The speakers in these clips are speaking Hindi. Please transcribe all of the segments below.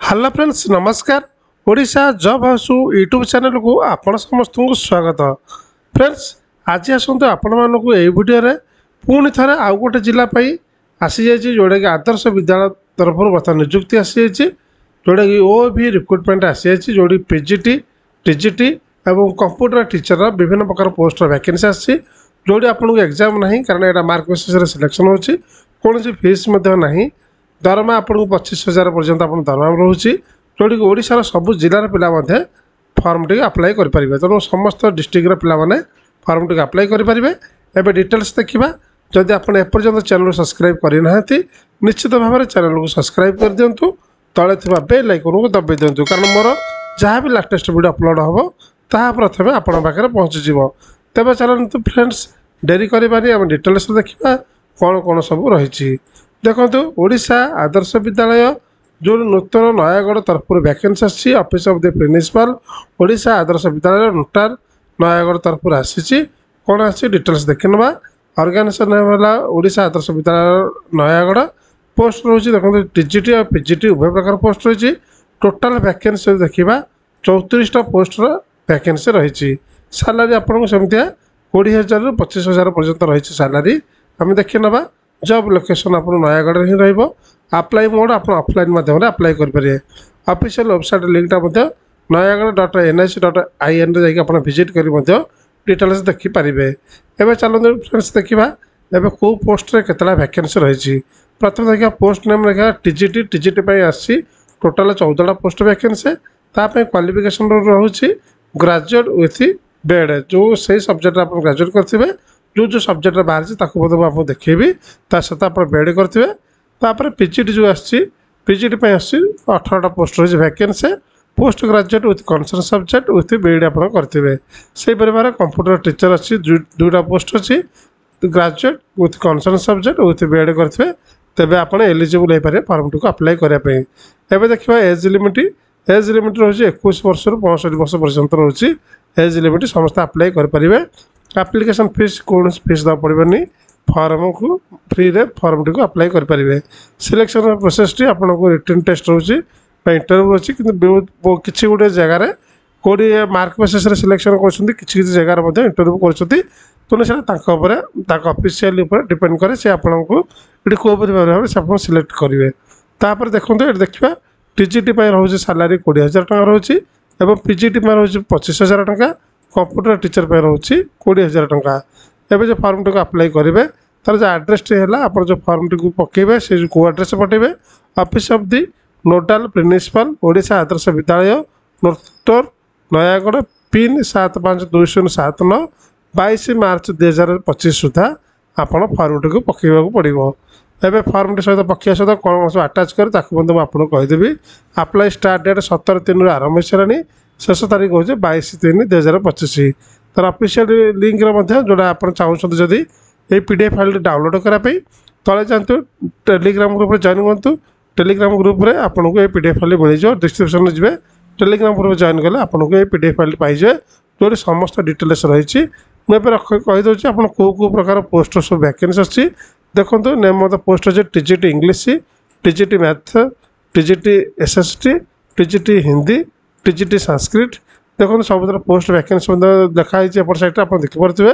हेलो फ्रेंड्स नमस्कार। Odisha job house YouTube channel को आपण समस्त को स्वागत। फ्रेंड्स आज आसतु आपण मानक ये वीडियो पुणी थे आउ गोटे जिला आसी जाइए जोटा कि आदर्श विद्यालय तरफ बर्तमान निजुक्ति आसी जाइए जोटा कि ओ भी रिक्रुटमेंट आसी जाइए जोटी पीजीटी टीजीटी और कंप्यूटर टीचर विभिन्न प्रकार पोस्ट वैकेंसी आसी जोटी आपको एग्जाम ना कारण यहाँ मार्क बेसिस सिलेक्शन होची कौन फीस ना दरमा आपको 25,000 पर्यंत आप दरमा रोचे जोटी ओडार सबू जिलार पिला फर्म टी अप्लाई करेंगे। तेणु समस्त डिस्ट्रिक्टर पिला फर्म टी अप्लाई करेंगे। एवं डिटेल्स देखा जदि आप एपर्यंत चैनल सब्सक्राइब करना निश्चित भाव में चैनल को सब्सक्राइब कर दिंतु तले थी बेल आइकन को दबाई दिंतु कारण मोर जहाँ भी लाटेस्ट वीडियो अपलोड हम ताहा प्रथम आपण पाखे पहुँचीज। तेज चलते फ्रेंड्स डेरी करवानी आम डिटेल्स देखा कौन कौन सब रही। देखो ओडिशा आदर्श विद्यालय जो नूतन नयागढ़ तरफ वैकेंसी आसी office of the principal Odisha Adarsha Vidyalaya नोटार नयागढ़ तरफ आसी कौन आसी डिटेल्स देखा। ऑर्गेनाइजेशन है ओडिशा आदर्श विद्यालय नयागढ़ पोस्ट रही देखो टीजीटी और पीजीटी उभय प्रकार पोस्ट रही। टोटाल वैकेंसी देखा 34टा पोस्ट वैकेंसी रही। सैलरी आपको सेमतिया 20,000 ରୁ 25,000 पर्यंत रही सैलरी आम देखी ना। जॉब लोकेशन आप नयागढ़ ही रप्लाई मोड आप ऑफलाइन माध्यम अप्लाई करेंगे। ऑफिशियल वेबसाइट लिंकटा naic.in जाकर विजिट कर डिटेल्स देखिपारे। एवं चलते फ्रेंड्स देखा एवं कौ पोस्ट केतला वैकेंसी रही। प्रथम देखा पोस्ट नेम देखा टीजीटी टीजीटी आसी टोटाल 14टा पोस्ट वैकेंसी क्वालिफिकेशन रोचे ग्रेजुएट विथ बेड जो से सब्जेक्ट आप ग्रेजुएट करेंगे जो सब्जेक्ट बाहर आपको देखेबी सहित आप बेड करेंगे। तापर पीजीटी जो पीजीटी 18टा पोस्ट रही vacancy post graduate with concern subject with bed आप करेंगे। से परिवार कंप्यूटर टीचर अच्छी 2टा पोस्ट अच्छी graduate with concern subject with bed करेंगे तेज आप एलिजिबल हो पारे फॉर्म टी अप्लाई करने। एवं देखा एज लिमिट रही 21 वर्ष रू 65 वर्ष पर्यंत रोचे एज लिमिट समस्त अप्लाई करेंगे। एप्लिकेशन फीस कौन फीस दवा पड़ेनि फॉर्म को फ्री रे फॉर्म टी अप्लाई करेंगे। सिलेक्शन प्रोसेस टी आपको रिटन टेस्ट रोचे इंटरव्यू रोचे कि गोटे जगार कौटी मार्क बेसिस सिलेक्शन कर जगार इंटरव्यू कर तेणु से ऑफिशियल डिपेंड करे से आपको ये कौ भाव से आप सिलेक्ट करेंगे। तापर देखो ये देखा टीजीटी रोचे सैलरी 20,000 टका रोचे और पीजीटी रोचे 25,000 टका कंप्यूटर टीचर रोचे 20,000 टका। एवं जो फॉर्म टी अप्लाई करेंगे तार जो एड्रेस टी है आप जो फॉर्म टी पकेबे से कौ एड्रेस पठेबे office of the nodal principal Odisha Adarsha Vidyalaya नोटोर नयागढ़ पिन 752079 22 मार्च 2025 सुधा आप फॉर्म टी पकेबा पड़ो। एवं फॉर्म टी सहित पकिया सहित कौन सब आटाच कर आपको कहीदेवी। अप्लाई स्टार्ट डेट 17/3 आरंभ हो सारे शेष तारीख हो 22/3/2025। तार ऑफिशियल लिंक जोड़ा आप चाहते जदि ये पीडीएफ फाइल डाउनलोड करने तले जातु टेलीग्राम ग्रुप जॉइन करूँ। टेलीग्राम ग्रुप रे आपको ये पीडीएफ फाइल मिल जाए डिस्क्रिप्शन जी टेलीग्राम ग्रुप जॉइन कले आपको ये पीडीएफ फाइल पाइजे जो समस्त डिटेल्स रही। मुझे कहीदे आप कौ प्रकार पोस्ट सब वैकेंसी अच्छी देखो नेम ऑफ द पोस्ट अच्छे TGT English TGT math TGT SST TGT Hindi TGT Sanskrit देखो सब पोस्ट वैकेंसी देखाई एपट साइड आप देखिपे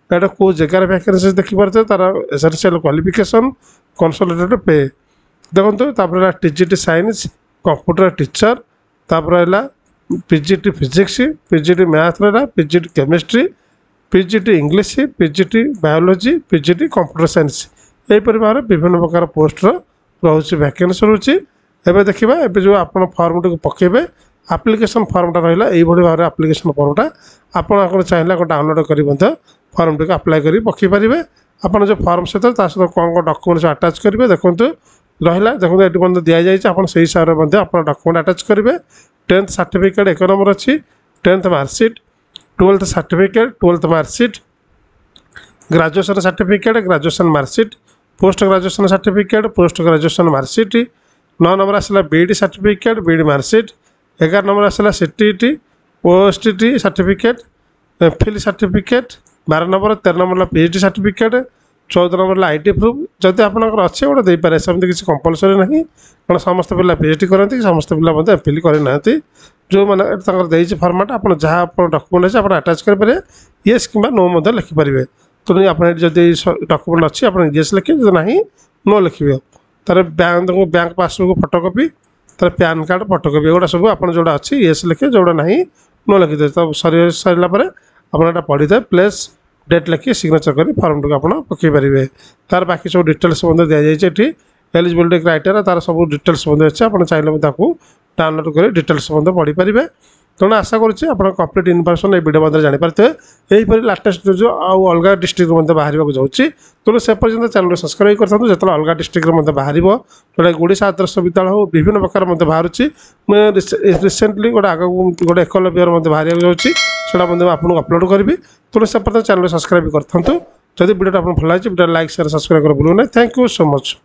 यहाँ कौ जगार वैकेंसी देखिपे तार एसेंशियल क्वालिफिकेशन कंसोलिडेटेड पे देखो टीजीटी साइंस कंप्यूटर टीचर तापर पीजीटी फिजिक्स पीजीटी मैथ रहा PGT chemistry PGT English PGT biology PGT computer science यहीपर भाव में विभिन्न प्रकार पोस्ट रोचे वैकेंसी रोचे। एवं देखा एवं जो आप फॉर्म टी पकेबे एप्लिकेशन फॉर्मटा रहा यही भाव में एप्लिकेशन फॉर्मटा आपको चाहिए डाउनलोड कर फॉर्म टी अप्लाई कर पकई पारे। आप जो फॉर्म सहित कौन कौन डॉक्यूमेंट्स अटैच करेंगे देखो रहा देखो ये बंद दि जाए आप हिसाब से आप डॉक्यूमेंट अटैच करेंगे। 10th सर्टिफिकेट 1 नंबर अच्छी 10th marksheet 12th certificate 12th marksheet graduation certificate graduation marksheet post graduation certificate post graduation marksheet 9 number आसला BEd certificate BEd marksheet 11 number आसला CTT OSTT certificate phil certificate 12 number 13 number PhD certificate 14 number है आईटी प्रूफ जदि आपंकर अच्छे गोटे देपारे सेमती किसी कंपलसरी ना कारण समस्त पिला पीएचडी करती समस्त पिला एमफिल करना जो मैंने फर्माट आप जहाँ डॉक्यूमेंट अच्छे आप आटाच करेंगे येस कि नो लिखिपारे तेणु आप डॉक्यूमेंट अच्छी आप येस लिखे जो ना नो लिखे तार बैंक पासबुक फोटोकॉपी तार पैन कार्ड फोटोकॉपी एगुड़ा सब आप जोड़ा अच्छी येस लिखे जोड़ा ना नो लिखिदे तब सरला आपड़ा पढ़ी थे प्लेस डेट लिखी सिग्नेचर कर फर्म को आप पकई पारे तार बाकी सब डिटेल्स दि जाइए एलिजिबिलिटी क्राइटेरिया तार सब डिटेल्स अच्छे आप चाहिए डाउनलोड कर डिटेल्स पढ़ी पारे तेणु आशा करुँचे आप कम्प्लीट इनफर्मेशन वीडियो जानीपारे यहीपरि लाटेस्ट न्यूज आउ अलग डिस्ट्रिक्ट बाहर जाऊँगी तेणु से पर्यटन चैनल सब्सक्राइब करूँ जो अलग डिस्ट्रिक्ट बाहर जोटा ओडिशा आदर्श विद्यालय हो विभिन्न प्रकार बाहर रिसेंटली गोटे आगे गोटे एकलव्यर बाहर जाऊँगी से आपको अपलोड करी तेणु से पर्यटन चैनल सब्सक्राइब करूँ जब वीडियो आप भल लगे वीडियो लाइक शेयर सब्सक्राइब कर भूलु ना थैंक यू सो मच।